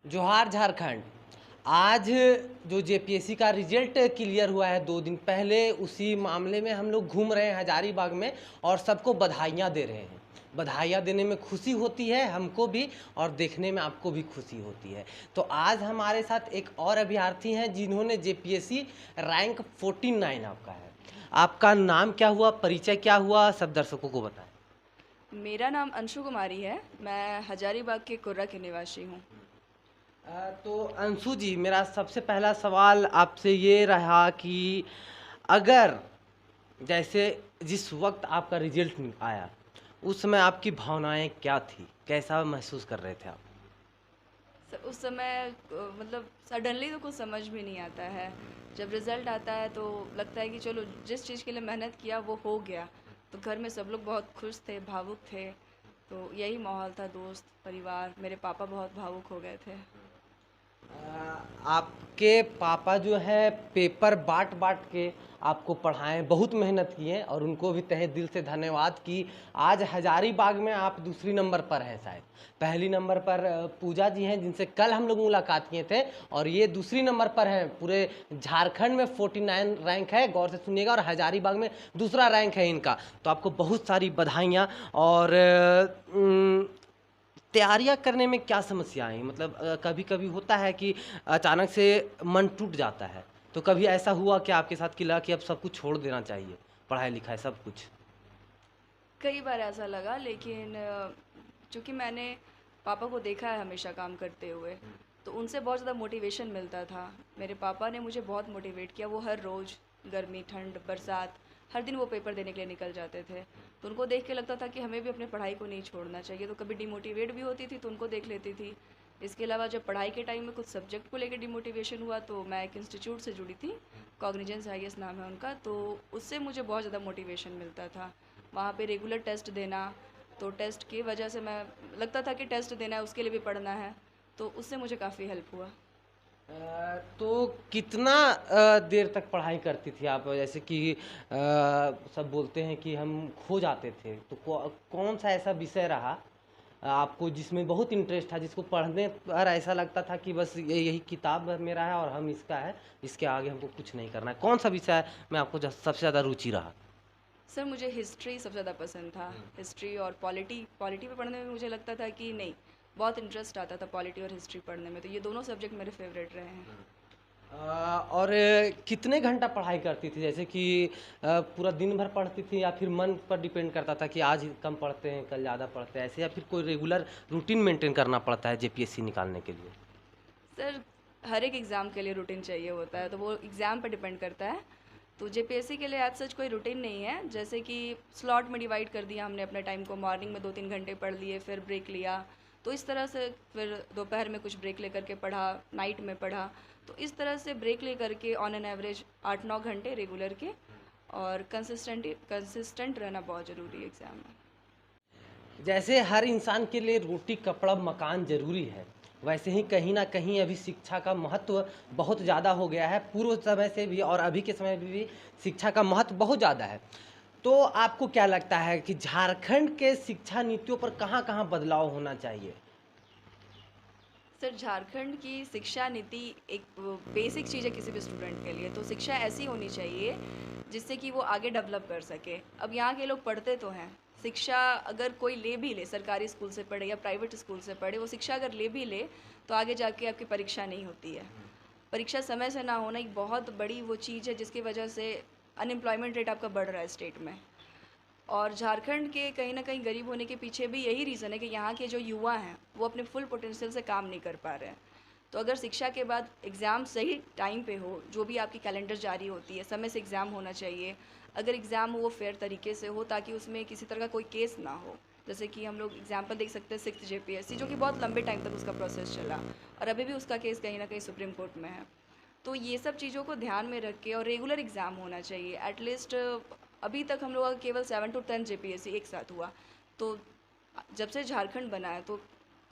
जोहार झारखंड। आज जो जेपीएससी का रिजल्ट क्लियर हुआ है 2 दिन पहले, उसी मामले में हम लोग घूम रहे हैं हजारीबाग में और सबको बधाइयाँ दे रहे हैं। बधाइयाँ देने में खुशी होती है हमको भी और देखने में आपको भी खुशी होती है। तो आज हमारे साथ एक और अभ्यर्थी हैं जिन्होंने जेपीएससी रैंक 49 आपका है। आपका नाम क्या हुआ, परिचय क्या हुआ, सब दर्शकों को बताएं। मेरा नाम अंशु कुमारी है। मैं हजारीबाग के कुर्रा की निवासी हूँ। तो अंशु जी, मेरा सबसे पहला सवाल आपसे ये रहा कि अगर जैसे जिस वक्त आपका रिजल्ट आया, उस समय आपकी भावनाएं क्या थी, कैसा महसूस कर रहे थे आप? उस समय मतलब सडनली तो कुछ समझ भी नहीं आता है। जब रिज़ल्ट आता है तो लगता है कि चलो जिस चीज़ के लिए मेहनत किया वो हो गया। तो घर में सब लोग बहुत खुश थे, भावुक थे। तो यही माहौल था, दोस्त, परिवार, मेरे पापा बहुत भावुक हो गए थे। आपके पापा जो है पेपर बांट बांट के आपको पढ़ाएं, बहुत मेहनत किए और उनको भी तहे दिल से धन्यवाद कि आज हजारीबाग में आप दूसरी नंबर पर हैं। शायद पहली नंबर पर पूजा जी हैं जिनसे कल हम लोग मुलाकात किए थे, और ये दूसरी नंबर पर हैं। पूरे झारखंड में 49 रैंक है, गौर से सुनिएगा, और हजारीबाग में दूसरा रैंक है इनका। तो आपको बहुत सारी बधाइयाँ। और तैयारियाँ करने में क्या समस्या आई? मतलब कभी कभी होता है कि अचानक से मन टूट जाता है, तो कभी ऐसा हुआ कि आपके साथ कि लगा कि अब सब कुछ छोड़ देना चाहिए, पढ़ाई लिखाई सब कुछ? कई बार ऐसा लगा, लेकिन चूँकि मैंने पापा को देखा है हमेशा काम करते हुए, तो उनसे बहुत ज़्यादा मोटिवेशन मिलता था। मेरे पापा ने मुझे बहुत मोटिवेट किया। वो हर रोज़ गर्मी, ठंड, बरसात, हर दिन वो पेपर देने के लिए निकल जाते थे। तो उनको देख के लगता था कि हमें भी अपनी पढ़ाई को नहीं छोड़ना चाहिए। तो कभी डिमोटिवेट भी होती थी तो उनको देख लेती थी। इसके अलावा जब पढ़ाई के टाइम में कुछ सब्जेक्ट को लेकर डिमोटिवेशन हुआ तो मैं एक इंस्टीट्यूट से जुड़ी थी, कॉग्निजेंस आईएएस नाम है उनका। तो उससे मुझे बहुत ज़्यादा मोटिवेशन मिलता था। वहाँ पे रेगुलर टेस्ट देना, तो टेस्ट की वजह से मैं लगता था कि टेस्ट देना है उसके लिए भी पढ़ना है। तो उससे मुझे काफ़ी हेल्प हुआ। तो कितना देर तक पढ़ाई करती थी आप? जैसे कि सब बोलते हैं कि हम खो जाते थे, तो कौन सा ऐसा विषय रहा आपको जिसमें बहुत इंटरेस्ट था, जिसको पढ़ने पर ऐसा लगता था कि बस ये यही किताब मेरा है और हम इसका है, इसके आगे हमको कुछ नहीं करना है? कौन सा विषय में आपको सबसे ज़्यादा रुचि रहा? सर, मुझे हिस्ट्री सबसे ज़्यादा पसंद था। हिस्ट्री और पॉलिटी पॉलिटी पे पढ़ने में मुझे लगता था कि नहीं, बहुत इंटरेस्ट आता था पॉलिटी और हिस्ट्री पढ़ने में। तो ये दोनों सब्जेक्ट मेरे फेवरेट रहे हैं। और कितने घंटा पढ़ाई करती थी? जैसे कि पूरा दिन भर पढ़ती थी, या फिर मन पर डिपेंड करता था कि आज कम पढ़ते हैं कल ज़्यादा पढ़ते हैं, ऐसे, या फिर कोई रेगुलर रूटीन मेंटेन करना पड़ता है जेपीएससी निकालने के लिए? सर, हर एक एग्ज़ाम के लिए रूटीन चाहिए होता है, तो वो एग्ज़ाम पर डिपेंड करता है। तो जेपीएससी के लिए आज सच कोई रूटीन नहीं है। जैसे कि स्लॉट में डिवाइड कर दिया हमने अपने टाइम को। मॉर्निंग में 2-3 घंटे पढ़ लिए, फिर ब्रेक लिया। तो इस तरह से फिर दोपहर में कुछ ब्रेक लेकर के पढ़ा, नाइट में पढ़ा। तो इस तरह से ब्रेक लेकर के ऑन एन एवरेज 8-9 घंटे रेगुलर के। और कंसिस्टेंट रहना बहुत ज़रूरी है एग्ज़ाम में। जैसे हर इंसान के लिए रोटी कपड़ा मकान जरूरी है, वैसे ही कहीं ना कहीं अभी शिक्षा का महत्व बहुत ज़्यादा हो गया है। पूर्व समय से भी और अभी के समय में भी शिक्षा का महत्व बहुत ज़्यादा है। तो आपको क्या लगता है कि झारखंड के शिक्षा नीतियों पर कहाँ कहाँ बदलाव होना चाहिए? सर, झारखंड की शिक्षा नीति एक बेसिक चीज़ है किसी भी स्टूडेंट के लिए। तो शिक्षा ऐसी होनी चाहिए जिससे कि वो आगे डेवलप कर सके। अब यहाँ के लोग पढ़ते तो हैं, शिक्षा अगर कोई ले भी ले, सरकारी स्कूल से पढ़े या प्राइवेट स्कूल से पढ़े, वो शिक्षा अगर ले भी ले तो आगे जाके आपकी परीक्षा नहीं होती है। परीक्षा समय से ना होना एक बहुत बड़ी वो चीज़ है जिसकी वजह से अनएम्प्लॉयमेंट रेट आपका बढ़ रहा है स्टेट में। और झारखंड के कहीं न कहीं गरीब होने के पीछे भी यही रीज़न है कि यहाँ के जो युवा हैं, वो अपने फुल पोटेंशियल से काम नहीं कर पा रहे हैं। तो अगर शिक्षा के बाद एग्ज़ाम सही टाइम पे हो, जो भी आपकी कैलेंडर जारी होती है, समय से एग्ज़ाम होना चाहिए। अगर एग्ज़ाम हो वो फेयर तरीके से हो, ताकि उसमें किसी तरह का कोई केस ना हो। जैसे कि हम लोग एग्ज़ाम्पल देख सकते हैं 6th जेपीएससी, जो कि बहुत लंबे टाइम तक उसका प्रोसेस चला और अभी भी उसका केस कहीं न कहीं सुप्रीम कोर्ट में है। तो ये सब चीज़ों को ध्यान में रख के और रेगुलर एग्ज़ाम होना चाहिए एटलीस्ट। अभी तक हम लोग का केवल 7 to 10 जेपीएससी एक साथ हुआ। तो जब से झारखंड बना है तो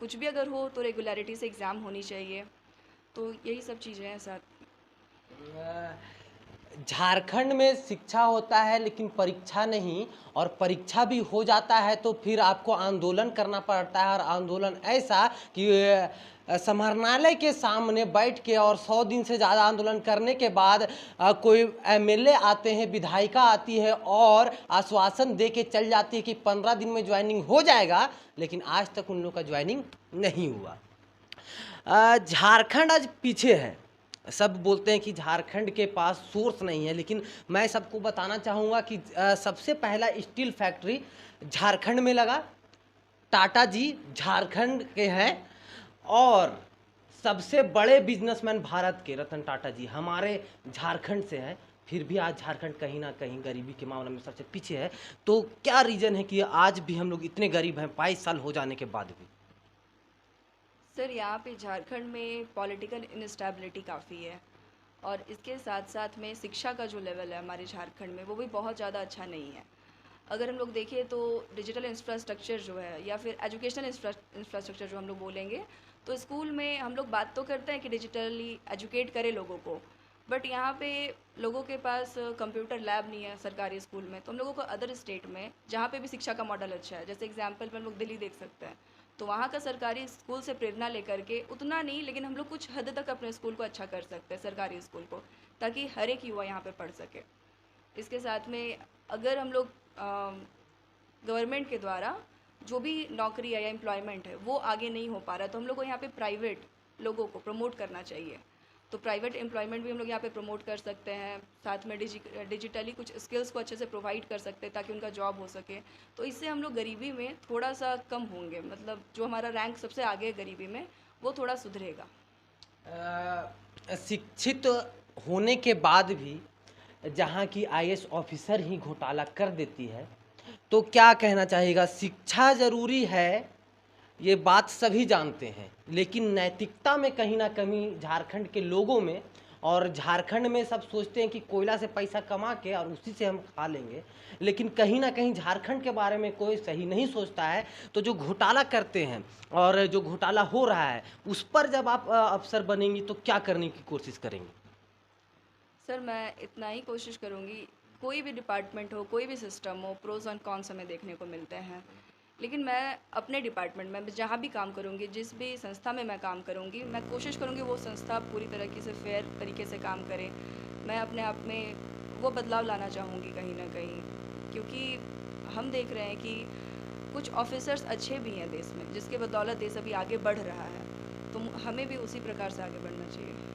कुछ भी अगर हो तो रेगुलरिटी से एग्ज़ाम होनी चाहिए। तो यही सब चीज़ें हैं साथ। झारखंड में शिक्षा होता है लेकिन परीक्षा नहीं, और परीक्षा भी हो जाता है तो फिर आपको आंदोलन करना पड़ता है, और आंदोलन ऐसा कि समाहरणालय के सामने बैठ के और 100 दिन से ज़्यादा आंदोलन करने के बाद कोई एमएलए आते हैं, विधायिका आती है और आश्वासन दे के चल जाती है कि 15 दिन में ज्वाइनिंग हो जाएगा, लेकिन आज तक उन लोग का ज्वाइनिंग नहीं हुआ। झारखंड आज पीछे है। सब बोलते हैं कि झारखंड के पास सोर्स नहीं है, लेकिन मैं सबको बताना चाहूँगा कि सबसे पहला स्टील फैक्ट्री झारखंड में लगा। टाटा जी झारखंड के हैं, और सबसे बड़े बिजनेसमैन भारत के रतन टाटा जी हमारे झारखंड से हैं। फिर भी आज झारखंड कहीं ना कहीं गरीबी के मामले में सबसे पीछे है। तो क्या रीज़न है कि आज भी हम लोग इतने गरीब हैं 22 साल हो जाने के बाद भी? सर यहाँ पे झारखंड में पॉलिटिकल इनस्टेबिलिटी काफ़ी है, और इसके साथ साथ में शिक्षा का जो लेवल है हमारे झारखंड में वो भी बहुत ज़्यादा अच्छा नहीं है। अगर हम लोग देखें तो डिजिटल इंफ्रास्ट्रक्चर जो है या फिर एजुकेशनल इंफ्रास्ट्रक्चर जो हम लोग बोलेंगे, तो स्कूल में हम लोग बात तो करते हैं कि डिजिटली एजुकेट करें लोगों को, बट यहाँ पे लोगों के पास कंप्यूटर लैब नहीं है सरकारी स्कूल में। तो हम लोगों को अदर स्टेट में जहाँ पे भी शिक्षा का मॉडल अच्छा है, जैसे एग्जांपल में हम लोग दिल्ली देख सकते हैं, तो वहाँ का सरकारी स्कूल से प्रेरणा लेकर के उतना नहीं, लेकिन हम लोग कुछ हद तक अपने स्कूल को अच्छा कर सकते हैं, सरकारी स्कूल को, ताकि हर एक युवा यहाँ पे पढ़ सके। इसके साथ में अगर हम लोग गवर्नमेंट के द्वारा जो भी नौकरी है या एम्प्लॉयमेंट है वो आगे नहीं हो पा रहा है, तो हम लोग को यहाँ पे प्राइवेट लोगों को प्रमोट करना चाहिए। तो प्राइवेट एम्प्लॉयमेंट भी हम लोग यहाँ पे प्रमोट कर सकते हैं, साथ में डिजिटली कुछ स्किल्स को अच्छे से प्रोवाइड कर सकते हैं ताकि उनका जॉब हो सके। तो इससे हम लोग गरीबी में थोड़ा सा कम होंगे, मतलब जो हमारा रैंक सबसे आगे है गरीबी में वो थोड़ा सुधरेगा। शिक्षित होने के बाद भी जहाँ की आईएएस ऑफिसर ही घोटाला कर देती है, तो क्या कहना चाहिएगा? शिक्षा ज़रूरी है, ये बात सभी जानते हैं, लेकिन नैतिकता में कहीं ना कहीं झारखंड के लोगों में, और झारखंड में सब सोचते हैं कि कोयला से पैसा कमा के और उसी से हम खा लेंगे, लेकिन कहीं ना कहीं झारखंड के बारे में कोई सही नहीं सोचता है। तो जो घोटाला करते हैं और जो घोटाला हो रहा है उस पर जब आप अफसर बनेंगी तो क्या करने की कोशिश करेंगी? सर मैं इतना ही कोशिश करूँगी, कोई भी डिपार्टमेंट हो, कोई भी सिस्टम हो, प्रोज एंड कॉन्स हमें देखने को मिलते हैं, लेकिन मैं अपने डिपार्टमेंट में जहाँ भी काम करूँगी, जिस भी संस्था में मैं काम करूँगी, मैं कोशिश करूँगी वो संस्था पूरी तरीके से फेयर तरीके से काम करे। मैं अपने आप में वो बदलाव लाना चाहूँगी कहीं ना कहीं, क्योंकि हम देख रहे हैं कि कुछ ऑफिसर्स अच्छे भी हैं देश में, जिसके बदौलत देश अभी आगे बढ़ रहा है, तो हमें भी उसी प्रकार से आगे बढ़ना चाहिए।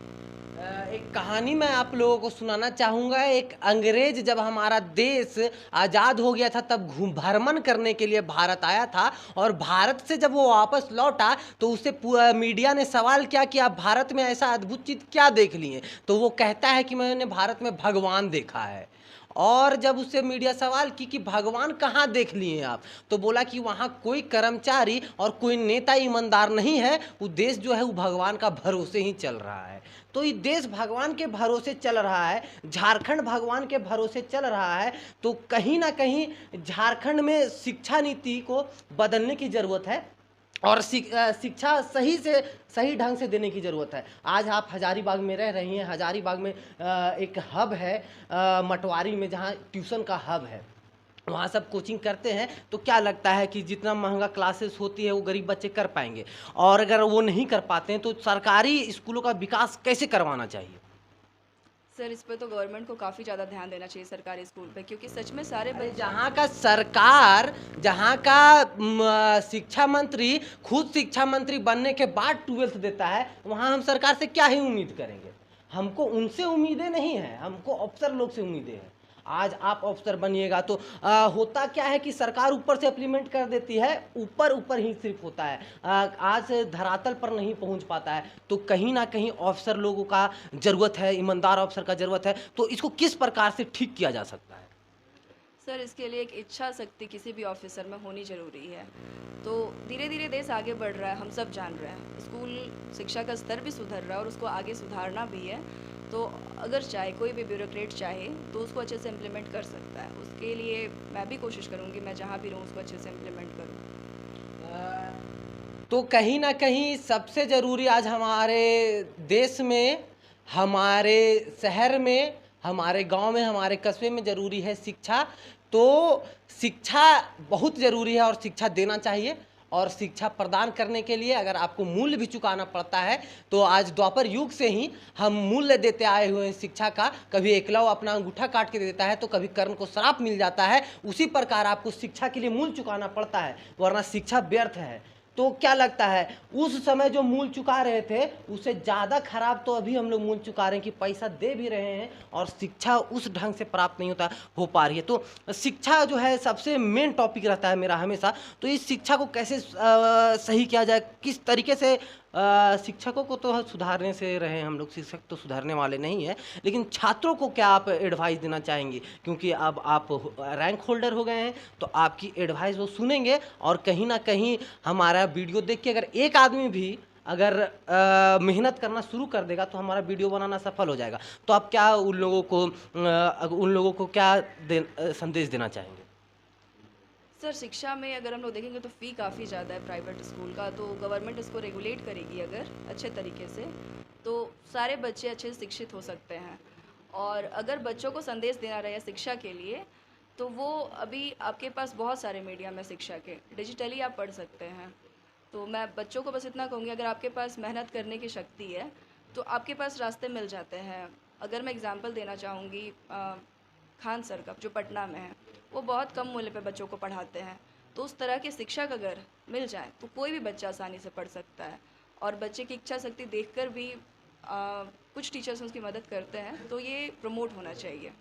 एक कहानी मैं आप लोगों को सुनाना चाहूँगा। एक अंग्रेज जब हमारा देश आज़ाद हो गया था तब घूम भ्रमण करने के लिए भारत आया था, और भारत से जब वो वापस लौटा तो उससे मीडिया ने सवाल किया कि आप भारत में ऐसा अद्भुत चीज़ क्या देख लिए? तो वो कहता है कि मैंने भारत में भगवान देखा है। और जब उससे मीडिया सवाल की कि भगवान कहाँ देख लिए आप, तो बोला कि वहाँ कोई कर्मचारी और कोई नेता ईमानदार नहीं है, वो देश जो है वो भगवान का भरोसे ही चल रहा है। तो ये देश भगवान के भरोसे चल रहा है, झारखंड भगवान के भरोसे चल रहा है। तो कहीं ना कहीं झारखंड में शिक्षा नीति को बदलने की ज़रूरत है, और शिक्षा सही ढंग से देने की ज़रूरत है। आज आप हजारीबाग में रह रही हैं, हजारीबाग में एक हब है मटवारी में, जहाँ ट्यूशन का हब है, वहाँ सब कोचिंग करते हैं। तो क्या लगता है कि जितना महंगा क्लासेस होती है वो गरीब बच्चे कर पाएंगे? और अगर वो नहीं कर पाते हैं तो सरकारी स्कूलों का विकास कैसे करवाना चाहिए? सर इस पे तो गवर्नमेंट को काफ़ी ज़्यादा ध्यान देना चाहिए सरकारी स्कूल पे, क्योंकि सच में सारे बच्चे जहाँ का सरकार, जहाँ का शिक्षा मंत्री खुद शिक्षा मंत्री बनने के बाद 12th देता है, वहाँ हम सरकार से क्या ही उम्मीद करेंगे? हमको उनसे उम्मीदें नहीं हैं, हमको अफसर लोग से उम्मीदें हैं। आज आप अफसर बनिएगा तो होता क्या है कि सरकार ऊपर से इम्प्लीमेंट कर देती है, ऊपर ऊपर ही सिर्फ होता है, आज धरातल पर नहीं पहुंच पाता है। तो कहीं ना कहीं अफसर लोगों का ज़रूरत है, ईमानदार अफसर का ज़रूरत है। तो इसको किस प्रकार से ठीक किया जा सकता है? सर इसके लिए एक इच्छा शक्ति किसी भी ऑफिसर में होनी ज़रूरी है। तो धीरे धीरे देश आगे बढ़ रहा है, हम सब जान रहे हैं, स्कूल शिक्षा का स्तर भी सुधर रहा है और उसको आगे सुधारना भी है। तो अगर चाहे कोई भी ब्यूरोक्रेट चाहे तो उसको अच्छे से इम्प्लीमेंट कर सकता है। उसके लिए मैं भी कोशिश करूँगी, मैं जहाँ भी रहूँ उसको अच्छे से इम्प्लीमेंट करूँ। तो कहीं ना कहीं सबसे ज़रूरी आज हमारे देश में, हमारे शहर में, हमारे गांव में, हमारे कस्बे में ज़रूरी है शिक्षा। तो शिक्षा बहुत ज़रूरी है और शिक्षा देना चाहिए। और शिक्षा प्रदान करने के लिए अगर आपको मूल्य भी चुकाना पड़ता है तो आज द्वापर युग से ही हम मूल्य देते आए हुए हैं शिक्षा का। कभी एकलव अपना अंगूठा काट के देता है तो कभी कर्ण को श्राप मिल जाता है। उसी प्रकार आपको शिक्षा के लिए मूल्य चुकाना पड़ता है, वरना शिक्षा व्यर्थ है। तो क्या लगता है उस समय जो मूल्य चुका रहे थे उससे ज़्यादा खराब तो अभी हम लोग मूल्य चुका रहे हैं कि पैसा दे भी रहे हैं और शिक्षा उस ढंग से प्राप्त नहीं हो पा रही है। तो शिक्षा जो है सबसे मेन टॉपिक रहता है मेरा हमेशा। तो इस शिक्षा को कैसे सही किया जाए, किस तरीके से शिक्षकों को तो सुधारने से रहे हम लोग, शिक्षक तो सुधारने वाले नहीं है, लेकिन छात्रों को क्या आप एडवाइस देना चाहेंगे? क्योंकि अब आप रैंक होल्डर हो गए हैं तो आपकी एडवाइस वो सुनेंगे और कहीं ना कहीं हमारा वीडियो देख के अगर एक आदमी भी अगर मेहनत करना शुरू कर देगा तो हमारा वीडियो बनाना सफल हो जाएगा। तो आप क्या उन लोगों को क्या संदेश देना चाहेंगे? सर शिक्षा में अगर हम लोग देखेंगे तो फ़ी काफ़ी ज़्यादा है प्राइवेट स्कूल का, तो गवर्नमेंट इसको रेगुलेट करेगी अगर अच्छे तरीके से तो सारे बच्चे अच्छे से शिक्षित हो सकते हैं। और अगर बच्चों को संदेश देना रहे शिक्षा के लिए तो वो अभी आपके पास बहुत सारे मीडियम है शिक्षा के, डिजिटली आप पढ़ सकते हैं। तो मैं बच्चों को बस इतना कहूँगी अगर आपके पास मेहनत करने की शक्ति है तो आपके पास रास्ते मिल जाते हैं। अगर मैं एग्ज़ाम्पल देना चाहूँगी खान सर का जो पटना में है, वो बहुत कम मूल्य पे बच्चों को पढ़ाते हैं। तो उस तरह के शिक्षक अगर मिल जाए तो कोई भी बच्चा आसानी से पढ़ सकता है। और बच्चे की इच्छा शक्ति देखकर भी कुछ टीचर्स उसकी मदद करते हैं, तो ये प्रमोट होना चाहिए।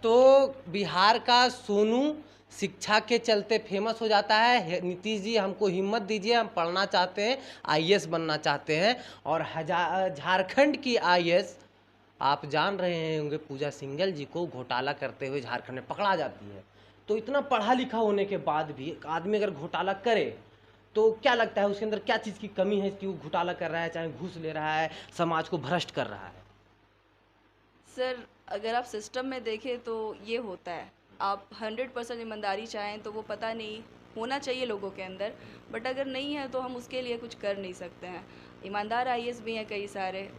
तो बिहार का सोनू शिक्षा के चलते फेमस हो जाता है। नीतीश जी हमको हिम्मत दीजिए, हम पढ़ना चाहते हैं, आईएएस बनना चाहते हैं। और झारखंड की आईएएस आप जान रहे होंगे, पूजा सिंघल जी को घोटाला करते हुए झारखंड में पकड़ा जाती है। तो इतना पढ़ा लिखा होने के बाद भी एक आदमी अगर घोटाला करे तो क्या लगता है उसके अंदर क्या चीज़ की कमी है कि वो घोटाला कर रहा है, चाहे घूस ले रहा है, समाज को भ्रष्ट कर रहा है? सर अगर आप सिस्टम में देखें तो ये होता है, आप 100% ईमानदारी चाहें तो वो पता नहीं होना चाहिए लोगों के अंदर, बट अगर नहीं है तो हम उसके लिए कुछ कर नहीं सकते हैं। ईमानदार आईएएस भी हैं कई सारे,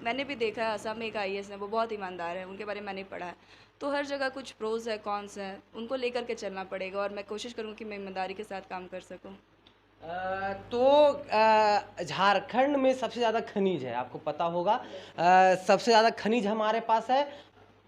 मैंने भी देखा है असम में एक आईएएस है वो बहुत ईमानदार है, उनके बारे में मैंने पढ़ा है। तो हर जगह कुछ प्रोज है कॉन्स हैं, उनको लेकर के चलना पड़ेगा और मैं कोशिश करूँगी कि मैं ईमानदारी के साथ काम कर सकूँ। झारखंड में सबसे ज़्यादा खनिज है, आपको पता होगा। सबसे ज़्यादा खनिज हमारे पास है।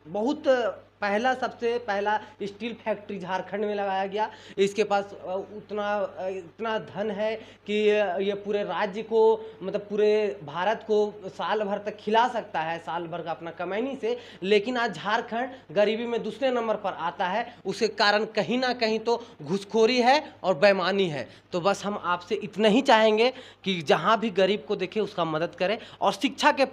बहुत सबसे पहला स्टील फैक्ट्री झारखंड में लगाया गया। इसके पास इतना धन है कि ये पूरे राज्य को, मतलब पूरे भारत को साल भर तक खिला सकता है, साल भर का अपना कमाई से। लेकिन आज झारखंड गरीबी में दूसरे नंबर पर आता है। उसके कारण कहीं ना कहीं तो घूसखोरी है और बेईमानी है। तो बस हम आपसे इतना ही चाहेंगे कि जहाँ भी गरीब को देखे उसका मदद करें। और शिक्षा के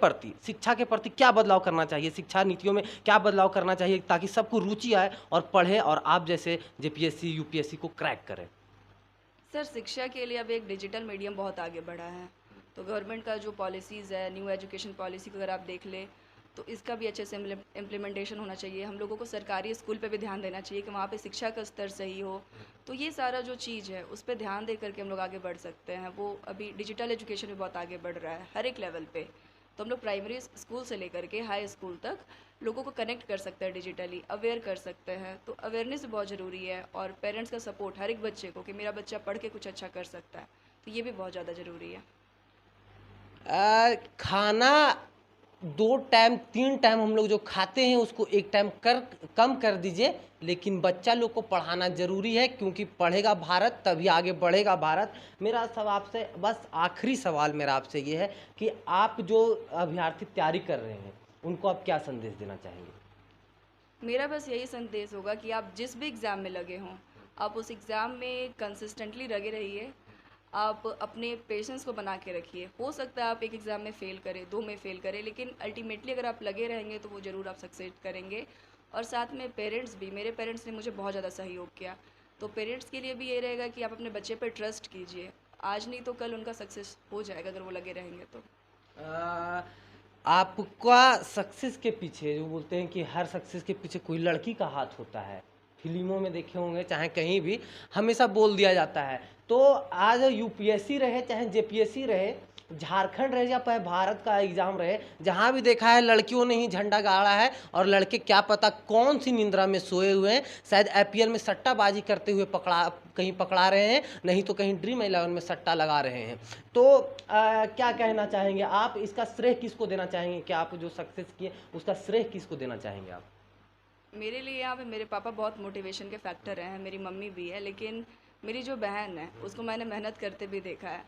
प्रति क्या बदलाव करना चाहिए, शिक्षा नीतियों में क्या बदलाव करना चाहिए ताकि सबको रुचि आए और पढ़े और आप जैसे जेपीएससी यूपीएससी को क्रैक करें? सर शिक्षा के लिए अब एक डिजिटल मीडियम बहुत आगे बढ़ा है। तो गवर्नमेंट का जो पॉलिसीज़ है, न्यू एजुकेशन पॉलिसी को अगर आप देख ले तो इसका भी अच्छे से इम्प्लीमेंटेशन होना चाहिए। हम लोगों को सरकारी स्कूल पे भी ध्यान देना चाहिए कि वहाँ पे शिक्षा का स्तर सही हो। तो ये सारा जो चीज़ है उस पर ध्यान दे करके हम लोग आगे बढ़ सकते हैं। वो अभी डिजिटल एजुकेशन में बहुत आगे बढ़ रहा है हर एक लेवल पे। तो हम लोग प्राइमरी स्कूल से लेकर के हाई स्कूल तक लोगों को कनेक्ट कर सकते हैं, डिजिटली अवेयर कर सकते हैं। तो अवेयरनेस बहुत ज़रूरी है और पेरेंट्स का सपोर्ट हर एक बच्चे को कि मेरा बच्चा पढ़ के कुछ अच्छा कर सकता है, तो ये भी बहुत ज़्यादा ज़रूरी है। खाना 2 टाइम 3 टाइम हम लोग जो खाते हैं उसको 1 टाइम कम कर दीजिए, लेकिन बच्चा लोग को पढ़ाना ज़रूरी है, क्योंकि पढ़ेगा भारत तभी आगे बढ़ेगा भारत। मेरा सब आपसे बस आखिरी सवाल मेरा आपसे ये है कि आप जो अभ्यर्थी तैयारी कर रहे हैं उनको आप क्या संदेश देना चाहेंगे? मेरा बस यही संदेश होगा कि आप जिस भी एग्ज़ाम में लगे हों, आप उस एग्ज़ाम में कंसिस्टेंटली लगे रहिए। आप अपने पेशेंस को बना के रखिए। हो सकता है आप एक एग्ज़ाम में फ़ेल करें, 2 में फ़ेल करें, लेकिन अल्टीमेटली अगर आप लगे रहेंगे तो वो ज़रूर आप सक्सेस करेंगे। और साथ में पेरेंट्स भी, मेरे पेरेंट्स ने मुझे बहुत ज़्यादा सहयोग किया। तो पेरेंट्स के लिए भी ये रहेगा कि आप अपने बच्चे पर ट्रस्ट कीजिए। आज नहीं तो कल उनका सक्सेस हो जाएगा अगर वो लगे रहेंगे तो। आपका सक्सेस के पीछे, जो बोलते हैं कि हर सक्सेस के पीछे कोई लड़की का हाथ होता है, फिल्मों में देखे होंगे चाहे कहीं भी हमेशा बोल दिया जाता है। तो आज यूपीएससी रहे चाहे जेपीएससी रहे, झारखंड रहे या चाहे भारत का एग्जाम रहे, जहाँ भी देखा है लड़कियों ने ही झंडा गाड़ा है और लड़के क्या पता कौन सी निंद्रा में सोए हुए हैं, शायद आईपीएल में सट्टाबाजी करते हुए कहीं पकड़ा रहे हैं, नहीं तो कहीं ड्रीम 11 में सट्टा लगा रहे हैं। तो क्या कहना चाहेंगे आप, इसका श्रेय किसको देना चाहेंगे कि आप जो सक्सेस किए उसका श्रेय किसको देना चाहेंगे आप? मेरे लिए यहाँ पे मेरे पापा बहुत मोटिवेशन के फैक्टर हैं, मेरी मम्मी भी है, लेकिन मेरी जो बहन है उसको मैंने मेहनत करते भी देखा है,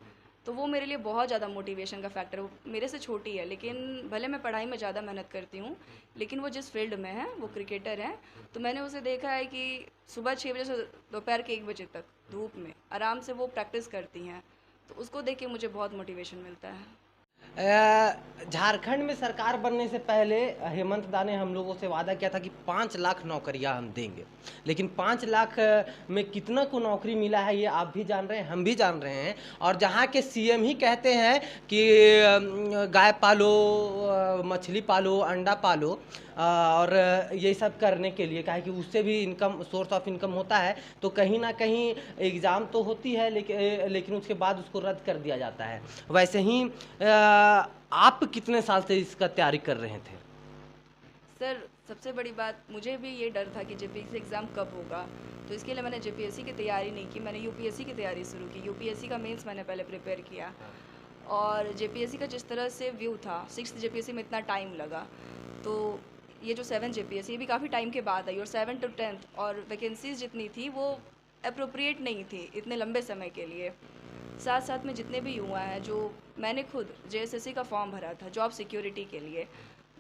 तो वो मेरे लिए बहुत ज़्यादा मोटिवेशन का फैक्टर है। वो मेरे से छोटी है, लेकिन भले मैं पढ़ाई में ज़्यादा मेहनत करती हूँ, लेकिन वो जिस फील्ड में है वो क्रिकेटर है। तो मैंने उसे देखा है कि सुबह 6 बजे से दोपहर के 1 बजे तक धूप में आराम से वो प्रैक्टिस करती हैं, तो उसको देख के मुझे बहुत मोटिवेशन मिलता है। झारखंड में सरकार बनने से पहले हेमंत दा ने हम लोगों से वादा किया था कि 5 लाख नौकरियां हम देंगे, लेकिन 5 लाख में कितना को नौकरी मिला है ये आप भी जान रहे हैं, हम भी जान रहे हैं। और जहां के सीएम ही कहते हैं कि गाय पालो, मछली पालो, अंडा पालो, और ये सब करने के लिए, कहा कि उससे भी इनकम, सोर्स ऑफ इनकम होता है, तो कहीं ना कहीं एग्ज़ाम तो होती है लेकिन उसके बाद उसको रद्द कर दिया जाता है। वैसे ही आप कितने साल से इसका तैयारी कर रहे थे? सर, सबसे बड़ी बात, मुझे भी ये डर था कि जेपीएससी एग्ज़ाम कब होगा, तो इसके लिए मैंने जेपीएससी की तैयारी नहीं की, मैंने यूपीएससी की तैयारी शुरू की। यूपीएससी का मेंस मैंने पहले प्रिपेयर किया, और जेपीएससी का जिस तरह से व्यू था, 6th जेपीएससी में इतना टाइम लगा, तो ये जो 7th जेपीएससी ये भी काफ़ी टाइम के बाद आई, और 7 to 10th और वैकेंसीज जितनी थी वो अप्रोप्रिएट नहीं थी इतने लंबे समय के लिए। साथ साथ में जितने भी युवा हैं, जो मैंने खुद जेएसएससी का फॉर्म भरा था जॉब सिक्योरिटी के लिए,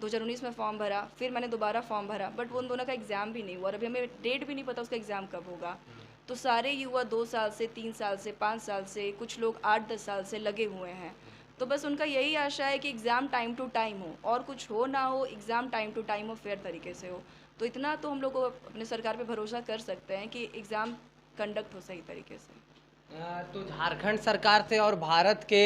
2019 में फॉर्म भरा, फिर मैंने दोबारा फॉर्म भरा, बट वो उन दोनों का एग्ज़ाम भी नहीं हुआ और अभी हमें डेट भी नहीं पता उसका एग्ज़ाम कब होगा। तो सारे युवा 2 साल से, 3 साल से, 5 साल से, कुछ लोग 8-10 साल से लगे हुए हैं। तो बस उनका यही आशा है कि एग्ज़ाम टाइम टू टाइम हो, और कुछ हो ना हो, एग्ज़ाम टाइम टू टाइम हो, फेयर तरीके से हो। तो इतना तो हम लोग को अपने सरकार पे भरोसा कर सकते हैं कि एग्ज़ाम कंडक्ट हो सही तरीके से। तो झारखंड सरकार से और भारत के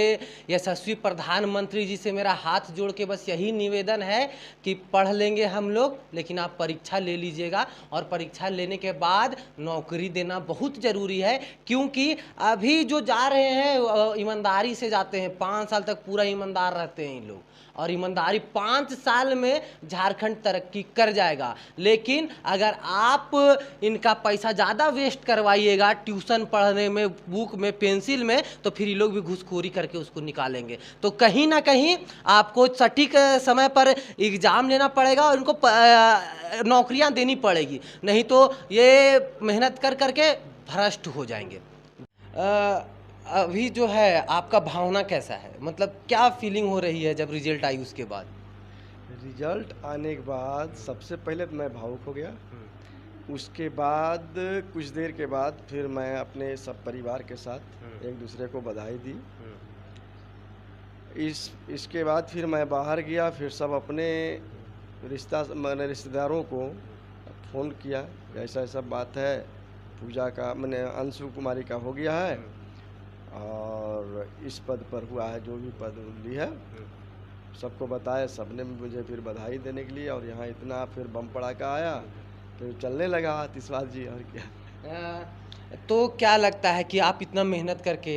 यशस्वी प्रधानमंत्री जी से मेरा हाथ जोड़ के बस यही निवेदन है कि पढ़ लेंगे हम लोग, लेकिन आप परीक्षा ले लीजिएगा, और परीक्षा लेने के बाद नौकरी देना बहुत ज़रूरी है, क्योंकि अभी जो जा रहे हैं ईमानदारी से जाते हैं, 5 साल तक पूरा ईमानदार रहते हैं इन लोग, और ईमानदारी 5 साल में झारखंड तरक्की कर जाएगा। लेकिन अगर आप इनका पैसा ज़्यादा वेस्ट करवाइएगा ट्यूशन पढ़ने में, बुक में, पेंसिल में, तो फिर ये लोग भी घूसखोरी करके उसको निकालेंगे। तो कहीं ना कहीं आपको सटीक समय पर एग्ज़ाम लेना पड़ेगा और उनको नौकरियां देनी पड़ेगी, नहीं तो ये मेहनत कर करके भ्रष्ट हो जाएंगे। अभी जो है आपका भावना कैसा है, मतलब क्या फीलिंग हो रही है जब रिजल्ट आई उसके बाद? रिजल्ट आने के बाद सबसे पहले तो मैं भावुक हो गया। उसके बाद कुछ देर के बाद फिर मैं अपने सब परिवार के साथ एक दूसरे को बधाई दी। इसके बाद फिर मैं बाहर गया, फिर सब अपने मैंने रिश्तेदारों को फ़ोन किया, ऐसा ऐसा बात है, पूजा का मैंने अंशु कुमारी का हो गया है और इस पद पर हुआ है, जो भी पद ली है, सबको बताया। सबने मुझे फिर बधाई देने के लिए, और यहाँ इतना फिर बम पड़ाका आया तो चलने लगा आतिशबाजी जी, और क्या। तो क्या लगता है कि आप इतना मेहनत करके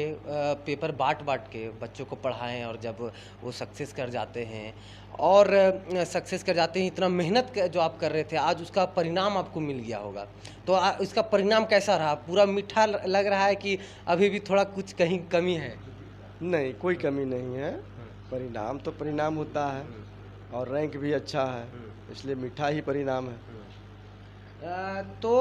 पेपर बांट के बच्चों को पढ़ाएं, और जब वो सक्सेस कर जाते हैं इतना मेहनत जो आप कर रहे थे, आज उसका परिणाम आपको मिल गया होगा, तो इसका परिणाम कैसा रहा? पूरा मीठा लग रहा है कि अभी भी थोड़ा कुछ कहीं कमी है? नहीं, कोई कमी नहीं है। परिणाम तो परिणाम होता है, और रैंक भी अच्छा है, इसलिए मीठा ही परिणाम है। तो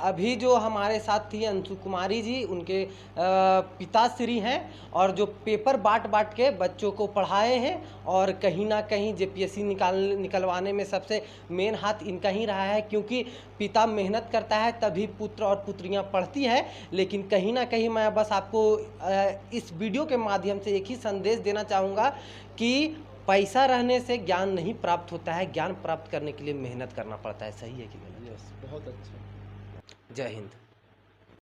अभी जो हमारे साथ थी अंशु कुमारी जी, उनके पिताश्री हैं, और जो पेपर बांट के बच्चों को पढ़ाए हैं, और कहीं ना कहीं जेपीएससी निकलवाने में सबसे मेन हाथ इनका ही रहा है, क्योंकि पिता मेहनत करता है तभी पुत्र और पुत्रियां पढ़ती है। लेकिन कहीं ना कहीं मैं बस आपको इस वीडियो के माध्यम से एक ही संदेश देना चाहूँगा कि पैसा रहने से ज्ञान नहीं प्राप्त होता है, ज्ञान प्राप्त करने के लिए मेहनत करना पड़ता है। सही है कि गलत? यस, बहुत अच्छा। जय हिंद।